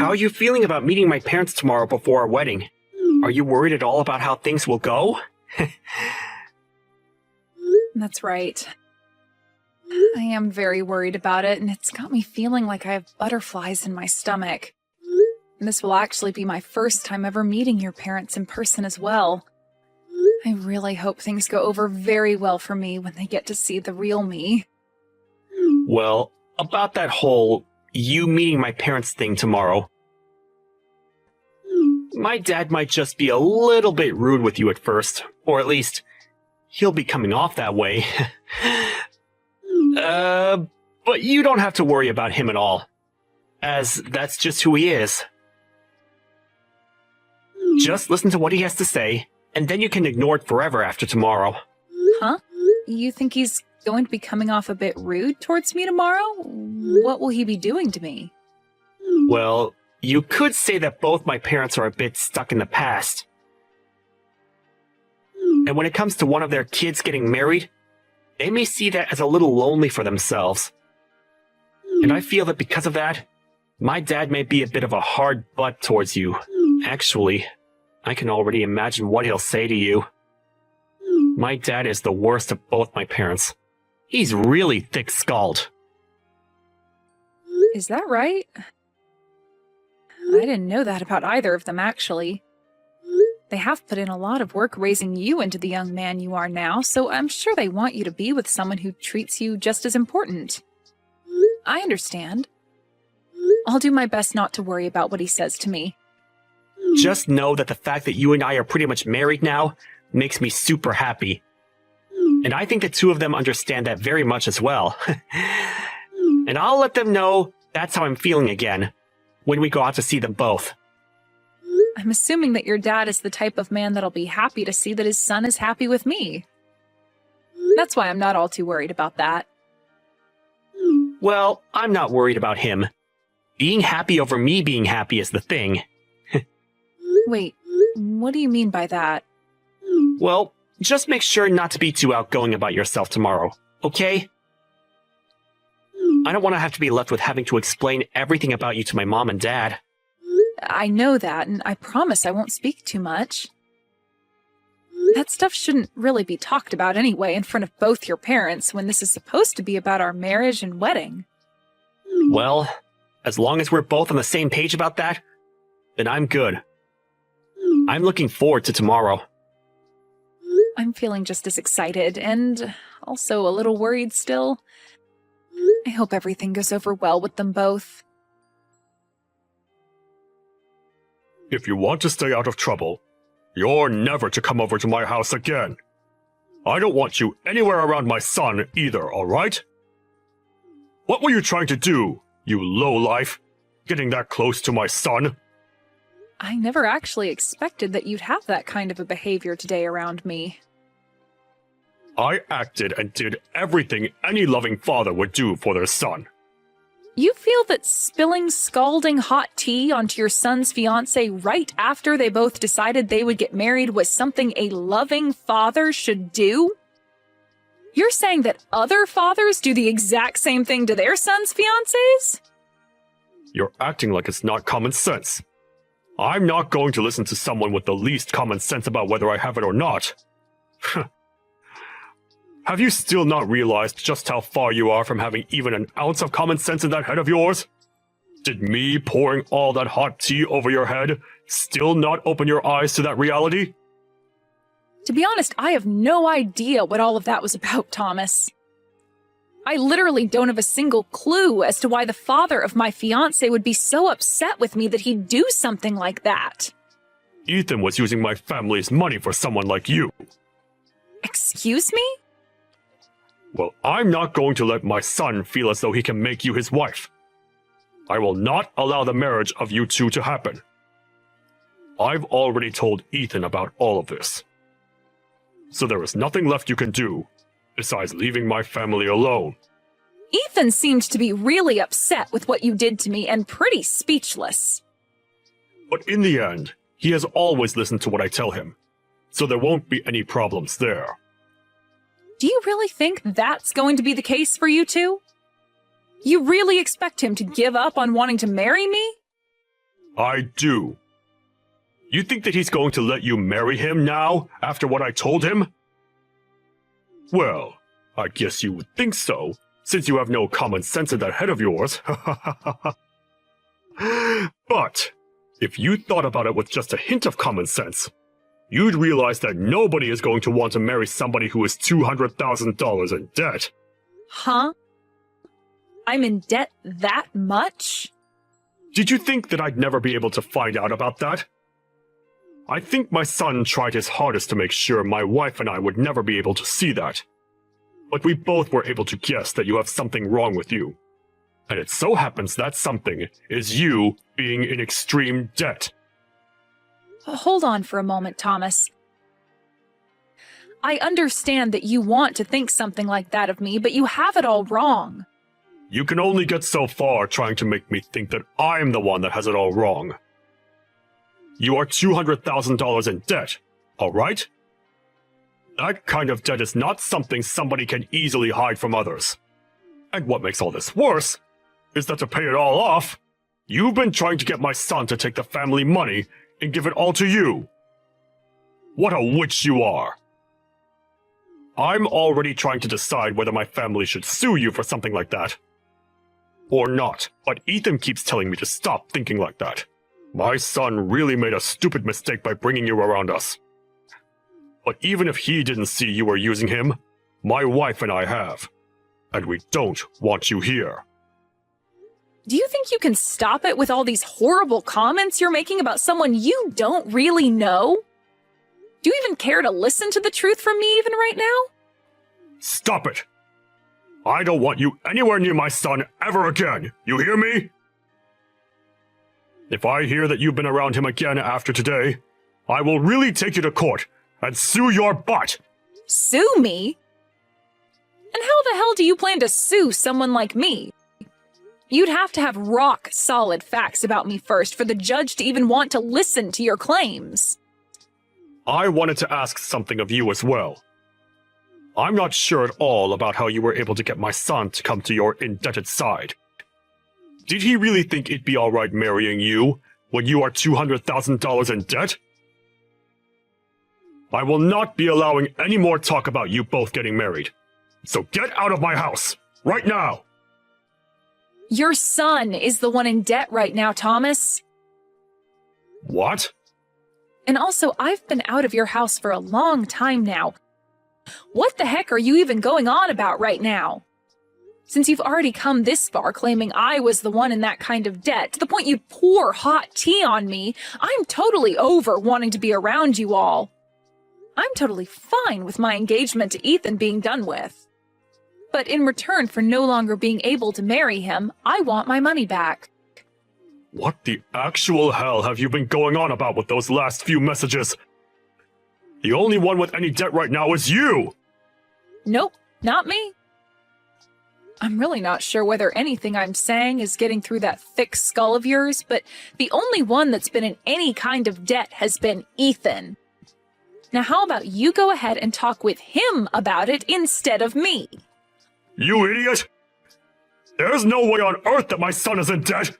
How are you feeling about meeting my parents tomorrow before our wedding? Are you worried at all about how things will go? That's right. I am very worried about it, and it's got me feeling like I have butterflies in my stomach. This will actually be my first time ever meeting your parents in person as well. I really hope things go over very well for me when they get to see the real me. Well, about that whole you meeting my parents thing tomorrow. My dad might just be a little bit rude with you at first, or at least he'll be coming off that way. But you don't have to worry about him at all, as that's just who he is. Just listen to what he has to say, and then you can ignore it forever after tomorrow. Huh? You think he's going to be coming off a bit rude towards me tomorrow? What will he be doing to me? Well, you could say that both my parents are a bit stuck in the past. And when it comes to one of their kids getting married, they may see that as a little lonely for themselves. And I feel that because of that, my dad may be a bit of a hard butt towards you. Actually, I can already imagine what he'll say to you. My dad is the worst of both my parents. He's really thick-skulled. Is that right? I didn't know that about either of them, actually. They have put in a lot of work raising you into the young man you are now, so I'm sure they want you to be with someone who treats you just as important. I understand. I'll do my best not to worry about what he says to me. Just know that the fact that you and I are pretty much married now makes me super happy. And I think the two of them understand that very much as well. And I'll let them know that's how I'm feeling again, when we go out to see them both. I'm assuming that your dad is the type of man that'll be happy to see that his son is happy with me. That's why I'm not all too worried about that. Well, I'm not worried about him. Being happy over me being happy is the thing. Wait, what do you mean by that? Well, just make sure not to be too outgoing about yourself tomorrow, okay? I don't want to have to be left with having to explain everything about you to my mom and dad. I know that, and I promise I won't speak too much. That stuff shouldn't really be talked about anyway in front of both your parents when this is supposed to be about our marriage and wedding. Well, as long as we're both on the same page about that, then I'm good. I'm looking forward to tomorrow. I'm feeling just as excited, and also a little worried still. I hope everything goes over well with them both. If you want to stay out of trouble, you're never to come over to my house again. I don't want you anywhere around my son either, alright? What were you trying to do, you lowlife? Getting that close to my son? I never actually expected that you'd have that kind of a behavior today around me. I acted and did everything any loving father would do for their son. You feel that spilling scalding hot tea onto your son's fiancé right after they both decided they would get married was something a loving father should do? You're saying that other fathers do the exact same thing to their sons' fiancés? You're acting like it's not common sense. I'm not going to listen to someone with the least common sense about whether I have it or not. Have you still not realized just how far you are from having even an ounce of common sense in that head of yours? Did me pouring all that hot tea over your head still not open your eyes to that reality? To be honest, I have no idea what all of that was about, Thomas. I literally don't have a single clue as to why the father of my fiancé would be so upset with me that he'd do something like that. Ethan was using my family's money for someone like you. Excuse me? Well, I'm not going to let my son feel as though he can make you his wife. I will not allow the marriage of you two to happen. I've already told Ethan about all of this. So there is nothing left you can do, besides leaving my family alone. Ethan seemed to be really upset with what you did to me and pretty speechless. But in the end, he has always listened to what I tell him, so there won't be any problems there. Do you really think that's going to be the case for you two? You really expect him to give up on wanting to marry me? I do. You think that he's going to let you marry him now, after what I told him? Well, I guess you would think so, since you have no common sense in that head of yours. But, if you thought about it with just a hint of common sense, you'd realize that nobody is going to want to marry somebody who is $200,000 in debt. Huh? I'm in debt that much? Did you think that I'd never be able to find out about that? I think my son tried his hardest to make sure my wife and I would never be able to see that. But we both were able to guess that you have something wrong with you. And it so happens that something is you being in extreme debt. Hold on for a moment, Thomas. I understand that you want to think something like that of me, but you have it all wrong. You can only get so far trying to make me think that I'm the one that has it all wrong. You are $200,000 in debt, all right? That kind of debt is not something somebody can easily hide from others. And what makes all this worse is that to pay it all off, you've been trying to get my son to take the family money and give it all to you. What a witch you are. I'm already trying to decide whether my family should sue you for something like that. Or not, but Ethan keeps telling me to stop thinking like that. My son really made a stupid mistake by bringing you around us. But even if he didn't see you were using him, my wife and I have. And we don't want you here. Do you think you can stop it with all these horrible comments you're making about someone you don't really know? Do you even care to listen to the truth from me even right now? Stop it! I don't want you anywhere near my son ever again, you hear me? If I hear that you've been around him again after today, I will really take you to court and sue your butt! Sue me? And how the hell do you plan to sue someone like me? You'd have to have rock-solid facts about me first for the judge to even want to listen to your claims. I wanted to ask something of you as well. I'm not sure at all about how you were able to get my son to come to your indebted side. Did he really think it'd be alright marrying you when you are $200,000 in debt? I will not be allowing any more talk about you both getting married. So get out of my house, right now! Your son is the one in debt right now, Thomas. What? And also, I've been out of your house for a long time now. What the heck are you even going on about right now? Since you've already come this far claiming I was the one in that kind of debt, to the point you'd pour hot tea on me, I'm totally over wanting to be around you all. I'm totally fine with my engagement to Ethan being done with. But in return for no longer being able to marry him, I want my money back. What the actual hell have you been going on about with those last few messages? The only one with any debt right now is you! Nope, not me. I'm really not sure whether anything I'm saying is getting through that thick skull of yours, but the only one that's been in any kind of debt has been Ethan. Now how about you go ahead and talk with him about it instead of me? You idiot! There's no way on earth that my son is in debt!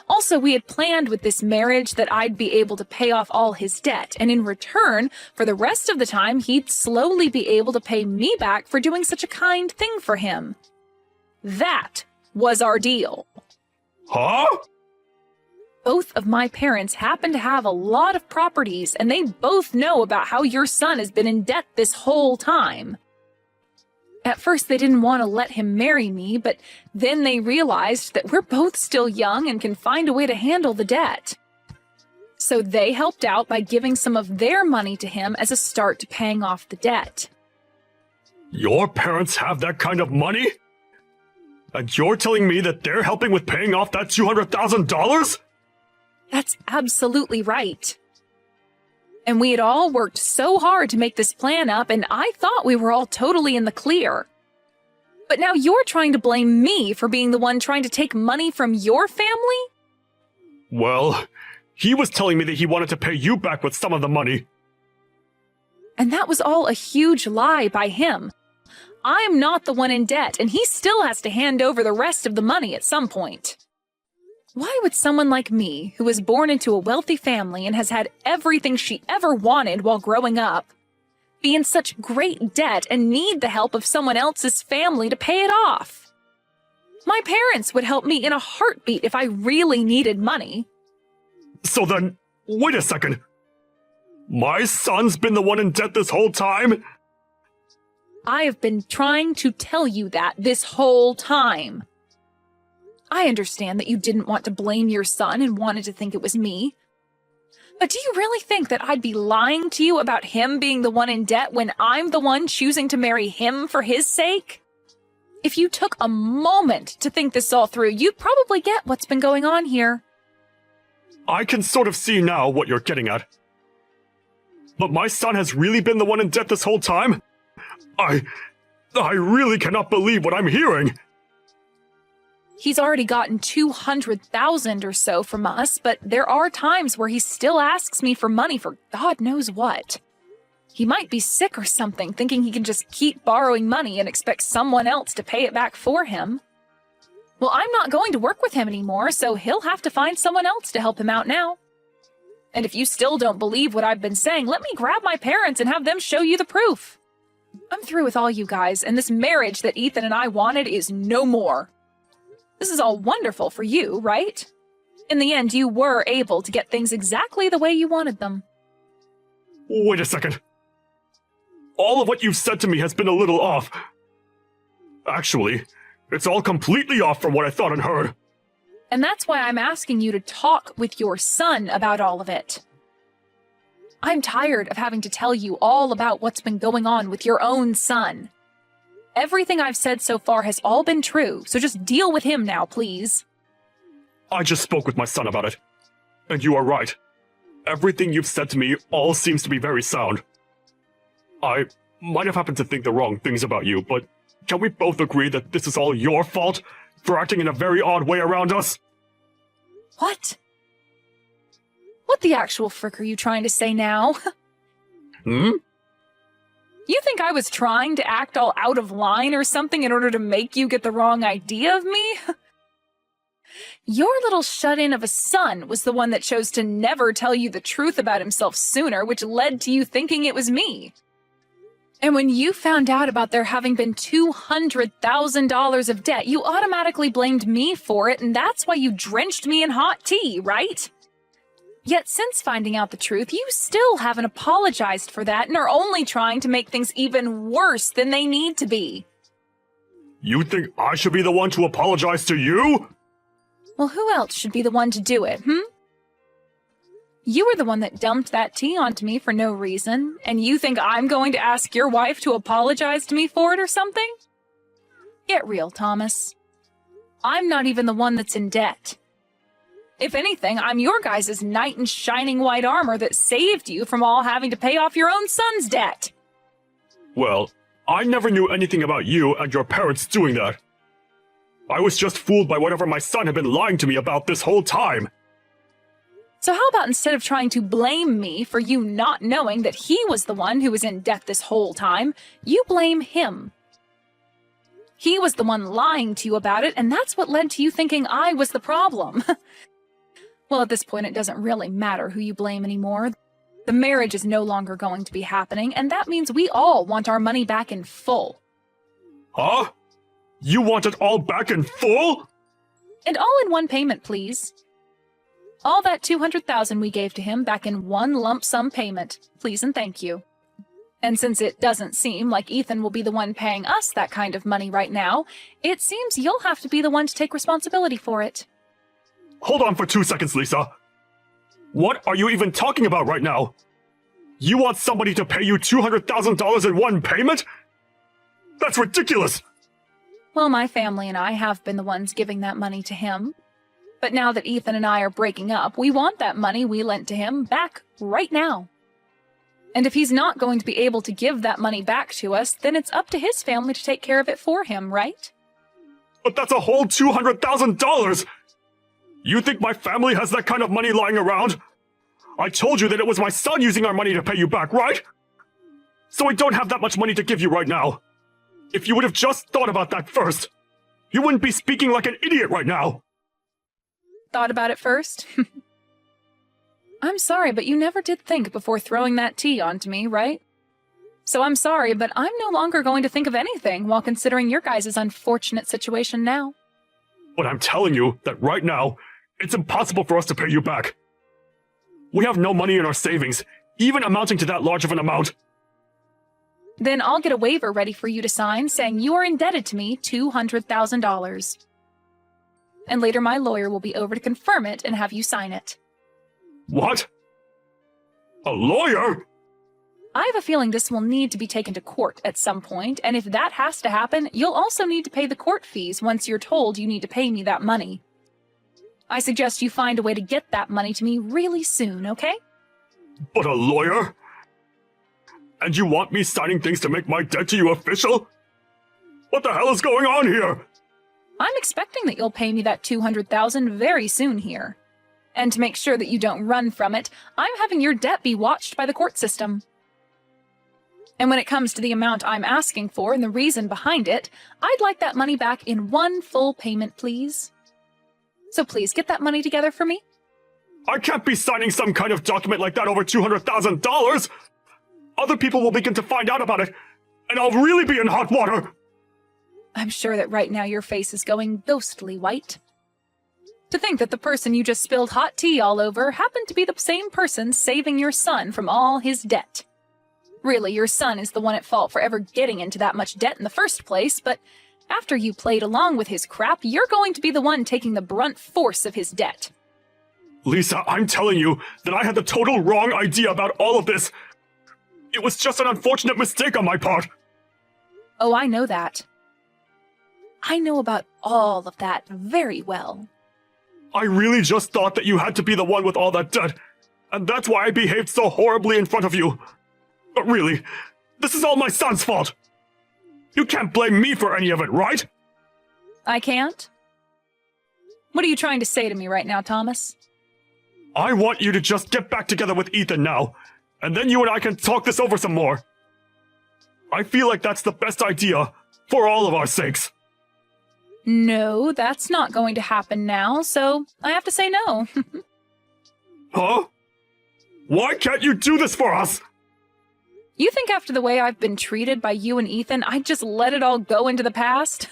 Also, we had planned with this marriage that I'd be able to pay off all his debt, and in return, for the rest of the time, he'd slowly be able to pay me back for doing such a kind thing for him. That was our deal. Huh? Both of my parents happen to have a lot of properties, and they both know about how your son has been in debt this whole time. At first, they didn't want to let him marry me, but then they realized that we're both still young and can find a way to handle the debt. So they helped out by giving some of their money to him as a start to paying off the debt. Your parents have that kind of money? And you're telling me that they're helping with paying off that $200,000? That's absolutely right. And we had all worked so hard to make this plan up, and I thought we were all totally in the clear. But now you're trying to blame me for being the one trying to take money from your family? Well, he was telling me that he wanted to pay you back with some of the money. And that was all a huge lie by him. I'm not the one in debt, and he still has to hand over the rest of the money at some point. Why would someone like me, who was born into a wealthy family and has had everything she ever wanted while growing up, be in such great debt and need the help of someone else's family to pay it off? My parents would help me in a heartbeat if I really needed money. So then, wait a second. My son's been the one in debt this whole time? I have been trying to tell you that this whole time. I understand that you didn't want to blame your son and wanted to think it was me. But do you really think that I'd be lying to you about him being the one in debt when I'm the one choosing to marry him for his sake? If you took a moment to think this all through, you'd probably get what's been going on here. I can sort of see now what you're getting at. But my son has really been the one in debt this whole time? I really cannot believe what I'm hearing. He's already gotten $200,000 or so from us, but there are times where he still asks me for money for God knows what. He might be sick or something, thinking he can just keep borrowing money and expect someone else to pay it back for him. Well, I'm not going to work with him anymore, so he'll have to find someone else to help him out now. And if you still don't believe what I've been saying, let me grab my parents and have them show you the proof. I'm through with all you guys, and this marriage that Ethan and I wanted is no more. This is all wonderful for you, right? In the end, you were able to get things exactly the way you wanted them. Wait a second. All of what you've said to me has been a little off. Actually, it's all completely off from what I thought and heard. And that's why I'm asking you to talk with your son about all of it. I'm tired of having to tell you all about what's been going on with your own son. Everything I've said so far has all been true, so just deal with him now, please. I just spoke with my son about it. And you are right. Everything you've said to me all seems to be very sound. I might have happened to think the wrong things about you, but can we both agree that this is all your fault for acting in a very odd way around us? What? What the actual frick are you trying to say now? Hmm? You think I was trying to act all out of line or something in order to make you get the wrong idea of me? Your little shut-in of a son was the one that chose to never tell you the truth about himself sooner, which led to you thinking it was me. And when you found out about there having been $200,000 of debt, you automatically blamed me for it, and that's why you drenched me in hot tea, right? Yet since finding out the truth, you still haven't apologized for that and are only trying to make things even worse than they need to be. You think I should be the one to apologize to you? Well, who else should be the one to do it, You were the one that dumped that tea onto me for no reason, and you think I'm going to ask your wife to apologize to me for it or something? Get real, Thomas. I'm not even the one that's in debt. If anything, I'm your guys' knight in shining white armor that saved you from all having to pay off your own son's debt. Well, I never knew anything about you and your parents doing that. I was just fooled by whatever my son had been lying to me about this whole time. So how about instead of trying to blame me for you not knowing that he was the one who was in debt this whole time, you blame him. He was the one lying to you about it, and that's what led to you thinking I was the problem. Well, at this point, it doesn't really matter who you blame anymore. The marriage is no longer going to be happening, and that means we all want our money back in full. Huh? You want it all back in full? And all in one payment, please. All that $200,000 we gave to him back in one lump sum payment, please and thank you. And since it doesn't seem like Ethan will be the one paying us that kind of money right now, it seems you'll have to be the one to take responsibility for it. Hold on for 2 seconds, Lisa. What are you even talking about right now? You want somebody to pay you $200,000 in one payment? That's ridiculous! Well, my family and I have been the ones giving that money to him. But now that Ethan and I are breaking up, we want that money we lent to him back right now. And if he's not going to be able to give that money back to us, then it's up to his family to take care of it for him, right? But that's a whole $200,000! You think my family has that kind of money lying around? I told you that it was my son using our money to pay you back, right? So I don't have that much money to give you right now. If you would have just thought about that first, you wouldn't be speaking like an idiot right now. thought about it first. I'm sorry, but you never did think before throwing that tea onto me, right? So I'm sorry, but I'm no longer going to think of anything while considering your guys' unfortunate situation now. But I'm telling you that right now, it's impossible for us to pay you back. We have no money in our savings, even amounting to that large of an amount. Then I'll get a waiver ready for you to sign saying you are indebted to me $200,000. And later my lawyer will be over to confirm it and have you sign it. What? A lawyer? I have a feeling this will need to be taken to court at some point, and if that has to happen, you'll also need to pay the court fees once you're told you need to pay me that money. I suggest you find a way to get that money to me really soon, okay? But a lawyer? And you want me signing things to make my debt to you official? What the hell is going on here? I'm expecting that you'll pay me that $200,000 very soon here. And to make sure that you don't run from it, I'm having your debt be watched by the court system. And when it comes to the amount I'm asking for and the reason behind it, I'd like that money back in one full payment, please. So please get that money together for me. I can't be signing some kind of document like that over $200,000! Other people will begin to find out about it, and I'll really be in hot water! I'm sure that right now your face is going ghostly white. To think that the person you just spilled hot tea all over happened to be the same person saving your son from all his debt. Really, your son is the one at fault for ever getting into that much debt in the first place, but after you played along with his crap, you're going to be the one taking the brunt force of his debt. Lisa, I'm telling you that I had the total wrong idea about all of this. It was just an unfortunate mistake on my part. Oh, I know that. I know about all of that very well. I really just thought that you had to be the one with all that debt, and that's why I behaved so horribly in front of you. But really, this is all my son's fault. You can't blame me for any of it, right? I can't? What are you trying to say to me right now, Thomas? I want you to just get back together with Ethan now, and then you and I can talk this over some more. I feel like that's the best idea, for all of our sakes. No, that's not going to happen now, so I have to say no. Huh? Why can't you do this for us? You think after the way I've been treated by you and Ethan, I'd just let it all go into the past?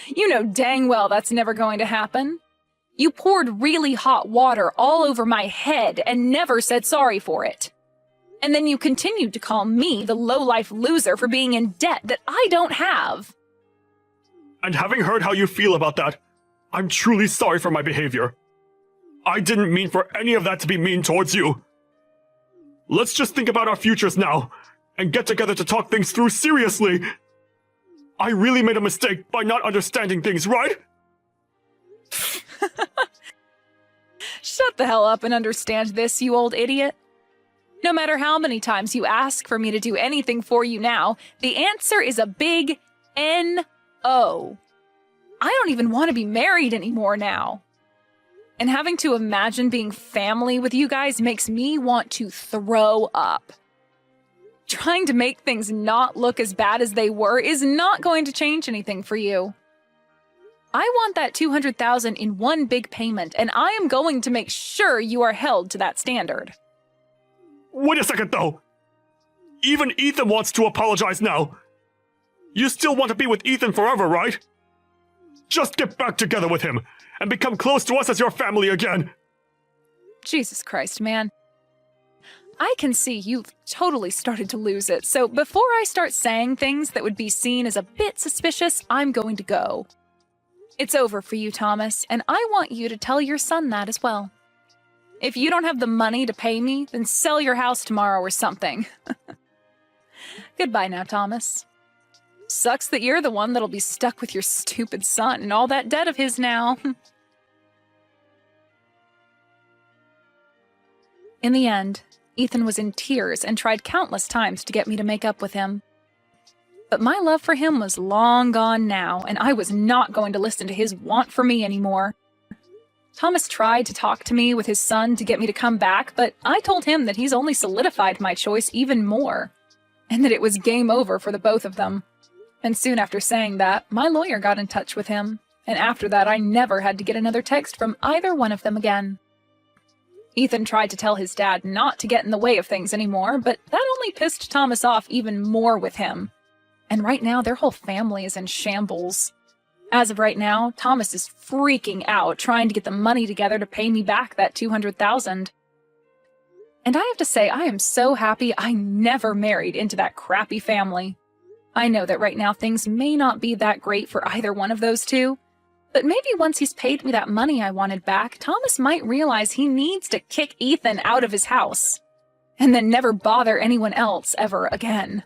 You know dang well that's never going to happen. You poured really hot water all over my head and never said sorry for it. And then you continued to call me the low-life loser for being in debt that I don't have. And having heard how you feel about that, I'm truly sorry for my behavior. I didn't mean for any of that to be mean towards you. Let's just think about our futures now, and get together to talk things through seriously. I really made a mistake by not understanding things, right? Shut the hell up and understand this, you old idiot. No matter how many times you ask for me to do anything for you now, the answer is a big N-O. I don't even want to be married anymore now. And having to imagine being family with you guys makes me want to throw up. Trying to make things not look as bad as they were is not going to change anything for you. I want that $200,000 in one big payment, and I am going to make sure you are held to that standard. Wait a second, though. Even Ethan wants to apologize now. You still want to be with Ethan forever, right? Just get back together with him, and become close to us as your family again. Jesus Christ, man. I can see you've totally started to lose it, so before I start saying things that would be seen as a bit suspicious, I'm going to go. It's over for you, Thomas, and I want you to tell your son that as well. If you don't have the money to pay me, then sell your house tomorrow or something. Goodbye now, Thomas. Sucks that you're the one that'll be stuck with your stupid son and all that debt of his now. In the end, Ethan was in tears and tried countless times to get me to make up with him. But my love for him was long gone now, and I was not going to listen to his want for me anymore. Thomas tried to talk to me with his son to get me to come back, but I told him that he's only solidified my choice even more, and that it was game over for the both of them. And soon after saying that, my lawyer got in touch with him, And after that, I never had to get another text from either one of them again. Ethan tried to tell his dad not to get in the way of things anymore, but that only pissed Thomas off even more with him. And right now, their whole family is in shambles. As of right now, Thomas is freaking out, trying to get the money together to pay me back that $200,000. And I have to say, I am so happy I never married into that crappy family. I know that right now things may not be that great for either one of those two, but maybe once he's paid me that money I wanted back, Thomas might realize he needs to kick Ethan out of his house, and then never bother anyone else ever again.